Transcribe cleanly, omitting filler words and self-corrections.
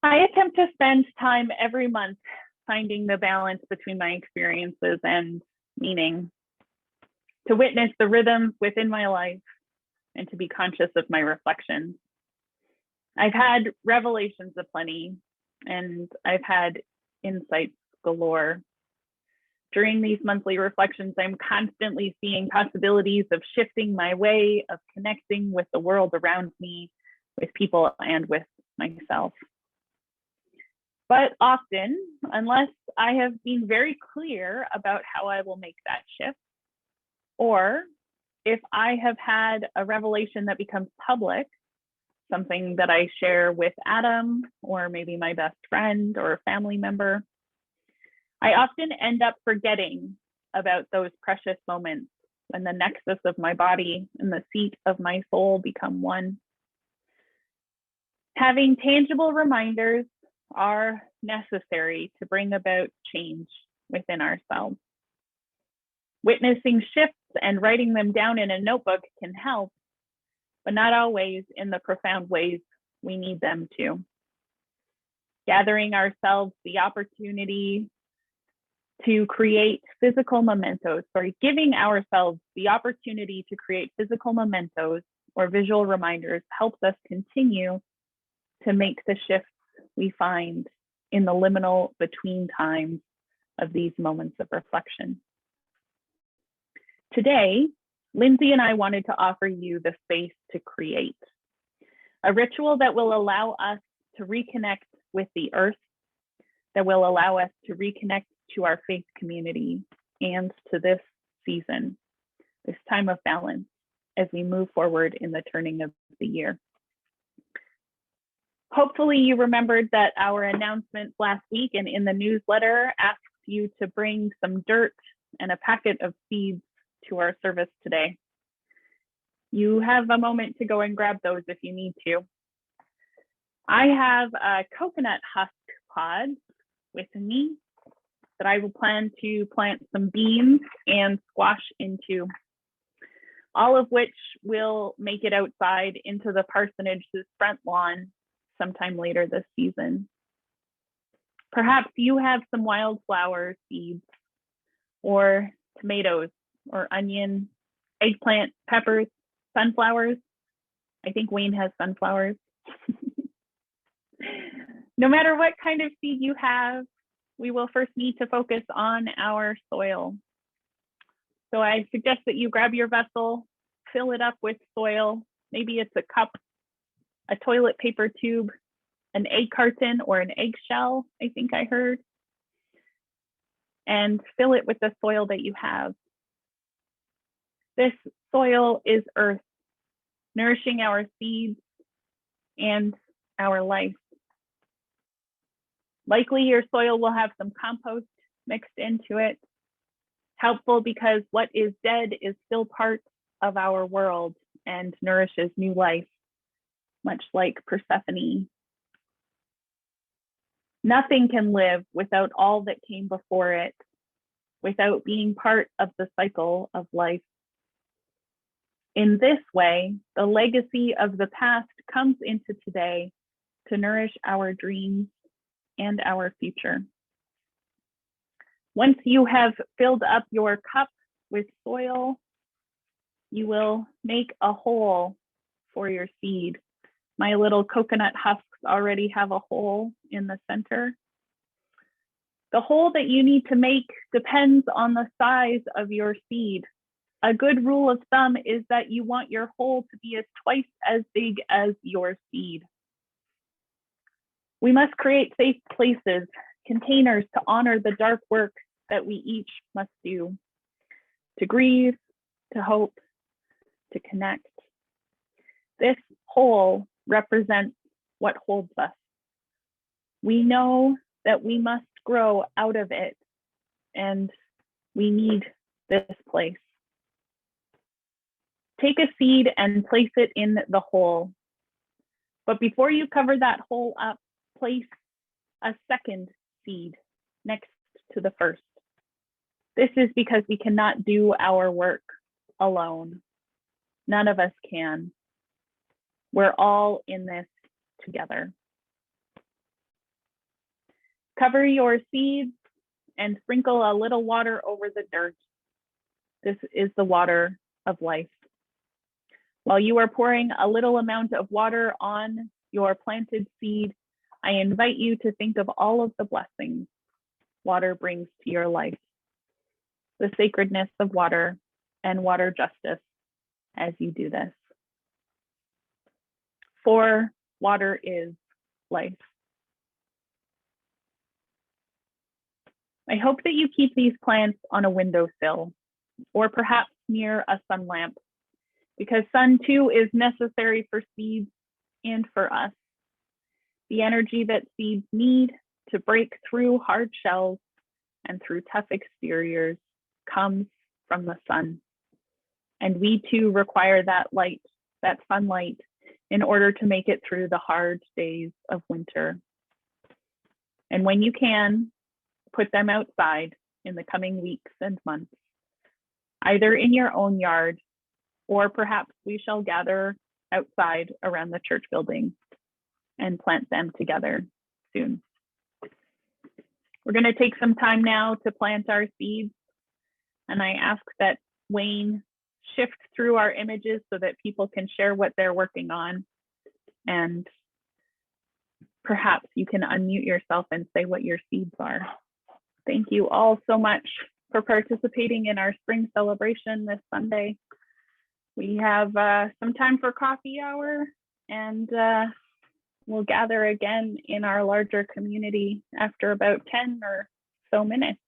I attempt to spend time every month finding the balance between my experiences and meaning, to witness the rhythms within my life, and to be conscious of my reflections. I've had revelations aplenty, and I've had insights galore. During these monthly reflections, I'm constantly seeing possibilities of shifting my way of connecting with the world around me, with people, and with myself. But often, unless I have been very clear about how I will make that shift, or if I have had a revelation that becomes public, something that I share with Adam, or maybe my best friend or a family member, I often end up forgetting about those precious moments when the nexus of my body and the seat of my soul become one. Having tangible reminders are necessary to bring about change within ourselves. Witnessing shifts and writing them down in a notebook can help, but not always in the profound ways we need them to. Gathering ourselves the opportunity to create physical mementos, giving ourselves the opportunity to create physical mementos or visual reminders helps us continue to make the shifts we find in the liminal between times of these moments of reflection. Today, Lindsay and I wanted to offer you the space to create a ritual that will allow us to reconnect with the earth, that will allow us to reconnect to our faith community and to this season, this time of balance as we move forward in the turning of the year. Hopefully you remembered that our announcement last week and in the newsletter asked you to bring some dirt and a packet of seeds to our service today. You have a moment to go and grab those if you need to. I have a coconut husk pod with me that I will plan to plant some beans and squash into, all of which will make it outside into the parsonage's front lawn sometime later this season. Perhaps you have some wildflower seeds or tomatoes or onion, eggplant, peppers, sunflowers. I think Wayne has sunflowers. No matter what kind of seed you have, we will first need to focus on our soil. So I suggest that you grab your vessel, fill it up with soil. Maybe it's a cup, a toilet paper tube, an egg carton or an eggshell, I think I heard. And fill it with the soil that you have. This soil is earth, nourishing our seeds and our life. Likely your soil will have some compost mixed into it. Helpful because what is dead is still part of our world and nourishes new life, much like Persephone. Nothing can live without all that came before it, without being part of the cycle of life. In this way, the legacy of the past comes into today to nourish our dreams and our future. Once you have filled up your cup with soil, you will make a hole for your seed. My little coconut husks already have a hole in the center. The hole that you need to make depends on the size of your seed. A good rule of thumb is that you want your hole to be twice as big as your seed. We must create safe places, containers to honor the dark work that we each must do, to grieve, to hope, to connect. This hole represents what holds us. We know that we must grow out of it, and we need this place. Take a seed and place it in the hole. But before you cover that hole up, place a second seed next to the first. This is because we cannot do our work alone. None of us can. We're all in this together. Cover your seeds and sprinkle a little water over the dirt. This is the water of life. While you are pouring a little amount of water on your planted seed, I invite you to think of all of the blessings water brings to your life, the sacredness of water and water justice as you do this. For water is life. I hope that you keep these plants on a windowsill or perhaps near a sun lamp, because sun too is necessary for seeds and for us. The energy that seeds need to break through hard shells and through tough exteriors comes from the sun. And we too require that light, that sunlight, in order to make it through the hard days of winter. And when you can, put them outside in the coming weeks and months, either in your own yard, or perhaps we shall gather outside around the church building and plant them together soon. We're going to take some time now to plant our seeds, and I ask that Wayne shift through our images so that people can share what they're working on, and perhaps you can unmute yourself and say what your seeds are. Thank you all so much for participating in our spring celebration this Sunday. We have some time for coffee hour, and we'll gather again in our larger community after about 10 or so minutes.